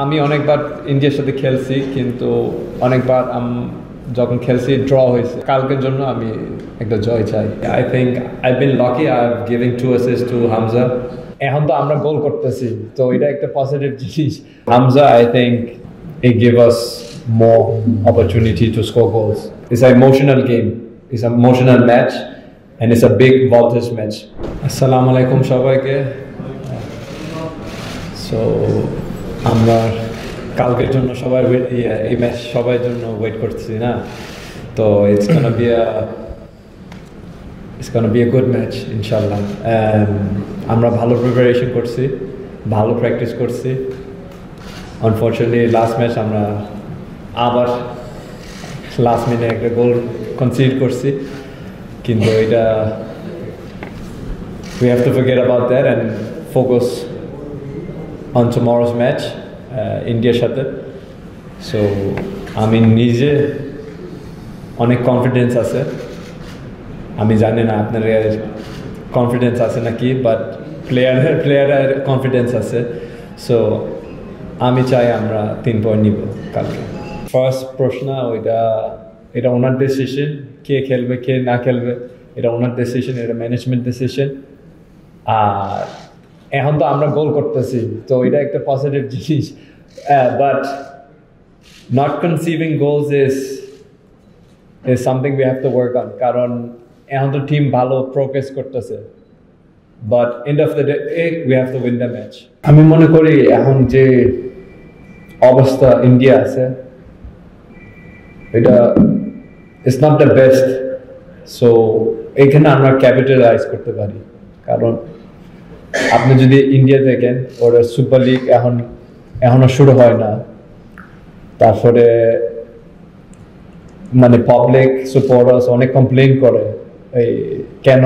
আমি অনেকবার ইন্ডিয়ার সাথে খেলছি কিন্তু অনেকবার যখন খেলছি ড্র হয়েছে কালকের জন্য আমি একটা জয় চাই I think I been lucky I have giving 2 assist to Hamza এখন তো আমরা গোল করতেছি তো এটা একটা পজিটিভ জিনিস Hamza I think it give us more opportunity to score goals it's an emotional game it's an emotional match and it's a big voltage match assalamu alaikum সবাইকে so আমরা কালকের জন্য সবাই এই ম্যাচ সবার জন্য ওয়েট করতেছি না তো it's gonna be a good match ইনশাআল্লাহ আমরা ভালো প্রিপারেশন করছি ভালো প্র্যাকটিস করছি আনফরচুনেটলি লাস্ট ম্যাচ আমরা আবার লাস্ট মিনিটে একটা গোল কনসিড করছি কিন্তু এটা we have to forget about that and focus on tomorrow's match ইন্ডিয়ার সাথে সো আমি নিজে অনেক কনফিডেন্স আছে আমি জানি না আপনার কনফিডেন্স আছে নাকি বাট প্লেয়ারের কনফিডেন্স আছে সো আমি চাই আমরা 3 পয়েন্ট নিব কালকে ফার্স্ট প্রশ্ন এটা ওনার ডিসিশন কে খেলবে কে না খেলবে এটা ওনার ডিসিশন এটা ম্যানেজমেন্ট ডিসিশন আর এখন তো আমরা গোল করতেছি তো এটা একটা পজিটিভ জিনিস but not কনসিভিং goals is something we have to work on কারণ এখন তো টিম ভালো প্রোগ্রেস করতেছে but end of the day we have to win the match আমি মনে করি এখন যে অবস্থা ইন্ডিয়া আছে এটা it's not the best so এখানে আমরা ক্যাপিটালাইজ করতে পারি কারণ আপনি যদি ইন্ডিয়া দেখেন ওর সুপার লিগ এখনো শুরু হয় না তারপরে মানে পাবলিক সাপোর্টার্স অনেক কমপ্লেইন করে এই কেন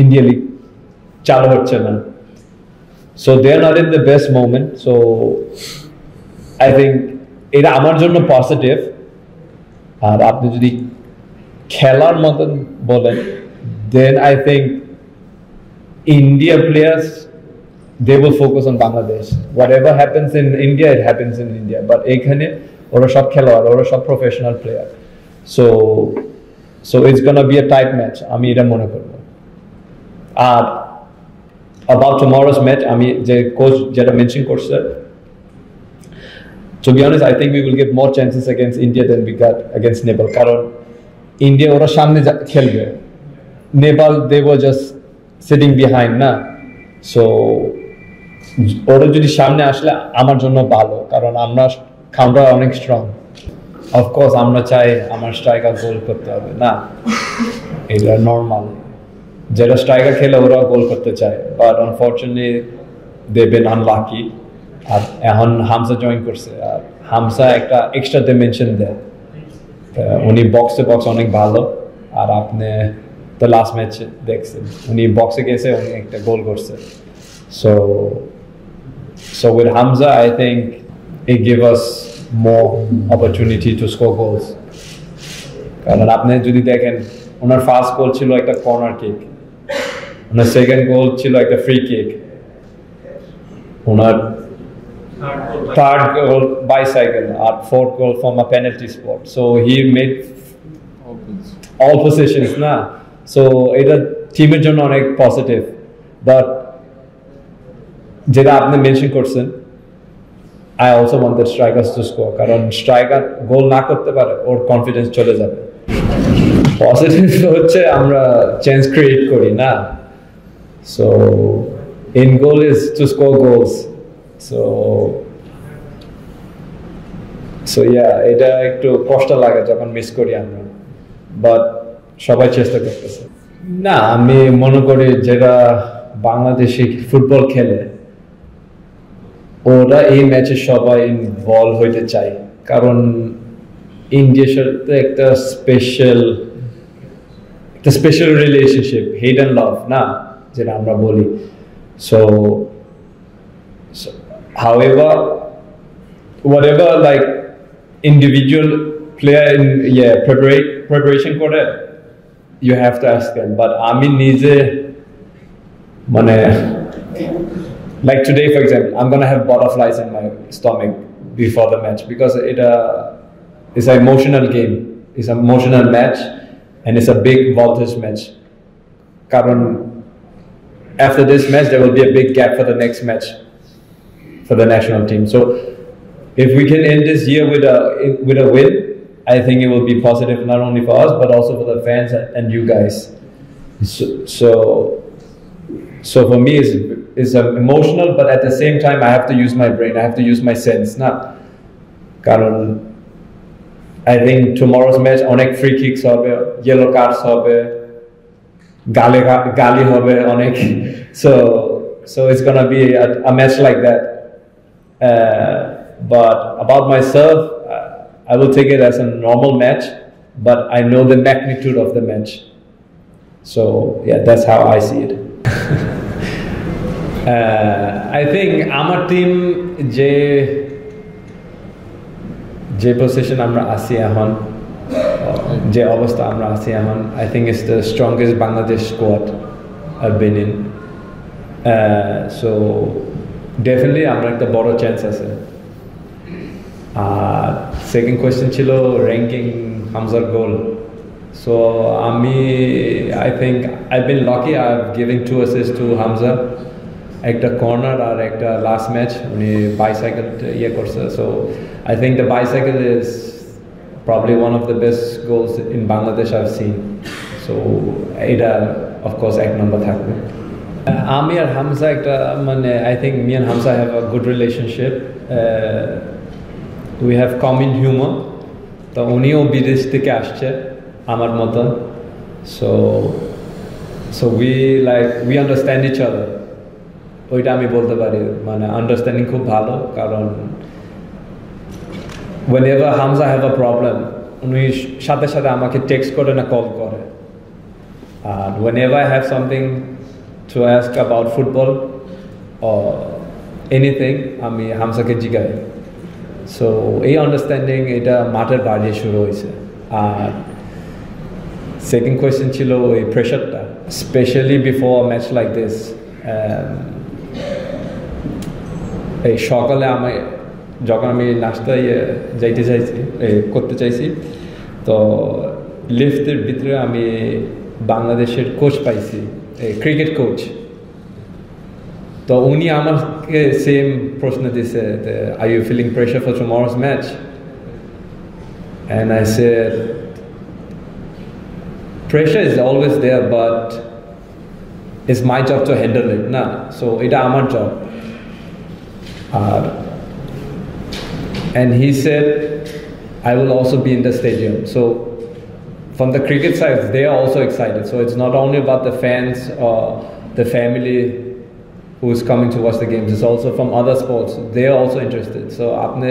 ইন্ডিয়া লিগ চালু হচ্ছে না so they are not in the best moment so I think এটা আমার জন্য পজিটিভ আর আপনি যদি খেলার মতন বলেন then I think India players they will focus on Bangladesh whatever happens in India it happens in India but ekhane ora sob খেলোয়াড় ওরা সব professional player so it's going to be a tight match আমি এটা মনে করব আর about tomorrow's match আমি যে coach যেটা মেনশন করছে to be honest I think we will get more chances against India than we got against Nepal কারণ India ওরা সামনে খেলবে Nepal they were just sitting behind না সো ওরা যদি সামনে আসলে আমার জন্য ভালো কারণ আমরা কাউন্টার অনেক স্ট্রং অফকোর্স আমরা চাই আমার স্ট্রাইকার গোল করতে হবে না এটা নর্মাল যারা স্ট্রাইকার খেলে ওরা গোল করতে চায় but unfortunately they been unlucky আর এখন হামসা জয়েন করছে আর হামসা একটা এক্সট্রা ডিমেনশন দেয় উনি বক্স টু বক্স অনেক ভালো আর আপনি the last match দেখছেন উনি বক্সে গেছে উনি একটা গোল করছে so with Hamza I think it give us more opportunity to score goals কারণ আপনি যদি দেখেন ওনার ফার্স্ট গোল ছিল একটা কর্নার কিক ওনার সেকেন্ড গোল ছিল একটা ফ্রি কিক ওনার থার্ড গোল বাইসাইকেল আর fourth goal from a penalty spot so he made all positions না সো এটা টিমের জন্য অনেক পজিটিভ বাট যেটা আপনি মেনশন করছেন I also want the strikers to score কারণ স্ট্রাইকার গোল না করতে পারে ওর কনফিডেন্স চলে যাবে পজিটিভ হচ্ছে আমরা চান্স ক্রিয়েট করি না so in goal is to score goals so yeah এটা একটু কষ্ট লাগে যখন মিস করি আমরা বাট সবাই চেষ্টা করতেছে না আমি মনে করি যেটা বাংলাদেশি ফুটবল খেলে ওরা এই ম্যাচে সবাই ইনভলভ হইতে চায় কারণ ইন্ডিয়ার সাথে একটা special relationship hate and love না যেটা আমরা বলি so however whatever like individual player in preparation করে you have to ask them but আমি নিজে মানে like today for example I'm gonna have butterflies in my stomach before the match because it's an emotional game. It's an emotional match and it's a big voltage match. Karon, after this match, there will be a big gap for the next match for the national team. So if we can end this year with a win, I think it will be positive not only for us but also for the fans and you guys. So for me, it's emotional, but at the same time, I have to use my brain. I have to use my sense. Now, Karon, I think tomorrow's match, onek free kicks hobe, yellow cards hobe, gali hobe, onek. So it's gonna be a match like that. But about myself, I will take it as a normal match, but I know the magnitude of the match. So yeah, that's how I see it. I think our team যে position আমরা আছি এখন যে অবস্থা আমরা আছি এখন I think it's the strongest Bangladesh squad I've been in. So definitely আমরা একটা বড় chance আছে. Second question ছিল ranking Hamza's goal. So I think I've been lucky. I've given 2 assists to Hamza. Ekta corner or ekta last match uni bicycle iye korche. So I think the bicycle is probably one of the best goals in Bangladesh I've seen. So এটা of course ek number থাকবে. আমি আর হামজা একটা মানে I think me and Hamza have a good relationship. We have common humor. তো উনিও বিদেশ থেকে আসছে আমার মতন. So we understand each other. ওইটা আমি বলতে পারি মানে আন্ডারস্ট্যান্ডিং খুব ভালো কারণ whenever Hamza have a problem উনি সাথে সাথে আমাকে টেক্সট করে না কল করে আর whenever I have something to ask about football or anything আমি হামজাকে জিজ্ঞাসা so এই আন্ডারস্ট্যান্ডিং এটা মাঠের বাইরে শুরু হয়েছে আর সেকেন্ড কোয়েশ্চেন ছিল ওই প্রেশারটা specially before a match like this এই সকালে আমি যখন আমি নাস্তা যাইতে চাইছি করতে চাইছি তো লিফটের ভিতরে আমি বাংলাদেশের কোচ পাইছি ক্রিকেট কোচ তো উনি আমাকে সেম প্রশ্ন দিয়েছে are you feeling pressure for tomorrow's match and I said pressure is always there but it's my job to handle it na so এটা আমার job and he said I will also be in the stadium so from the cricket side they are also excited so it's not only about the fans or the family who is coming to watch the games it's also from other sports they are also interested so আপনি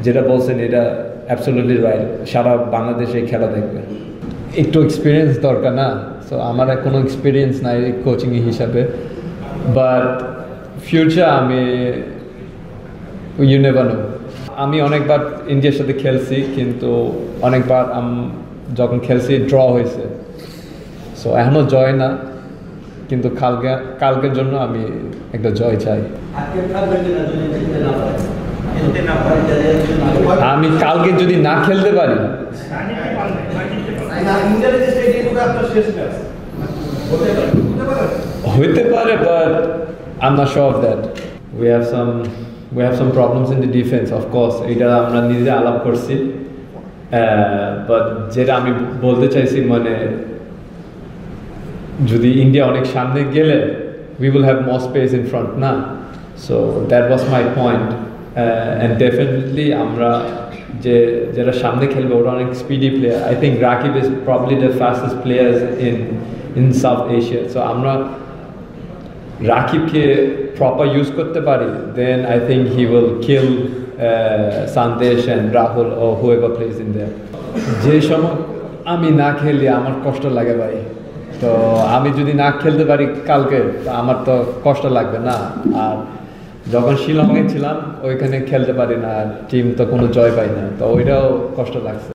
যেটা বলছেন এটা absolutely right সারা বাংলাদেশে খেলা দেখবে একটু experience দরকার না সো আমার কোনো এক্সপেরিয়েন্স নাই কোচিং হিসাবে বাট ফিউচার আমি ইউ নেভার নো আমি অনেকবার ইন্ডিয়ার সাথে খেলছি কিন্তু অনেকবার যখন খেলছি ড্র হয়েছে সো এখনও জয় না কিন্তু কালকের জন্য আমি একটা জয় চাই আমি কালকে যদি না খেলতে পারি হইতে পারে but I'm not sure of that we have some problems in the defense of course এটা আমরা নিজে আলাপ করছি but যেটা আমি বলতে চাইছি মানে যদি ইন্ডিয়া অনেক সামনে গেলে we will have more space in front না so that was my point and definitely আমরা যারা সামনে খেলবে ওরা অনেক speedy player I think Rakib is probably the fastest players in South Asia so আমরা রাকিবকে proper use করতে পারি then I think he will kill Sandesh and Rahul or whoever plays in there যে সময় আমি না খেলি আমার কষ্ট লাগে ভাই তো আমি যদি না খেলতে পারি কালকে আমার তো কষ্ট লাগবে না আর যখন শিলংয়ে ছিলাম ওইখানে খেলতে পারি না টিম তো কোনো জয় পাই না তো ওইটাও কষ্ট লাগছে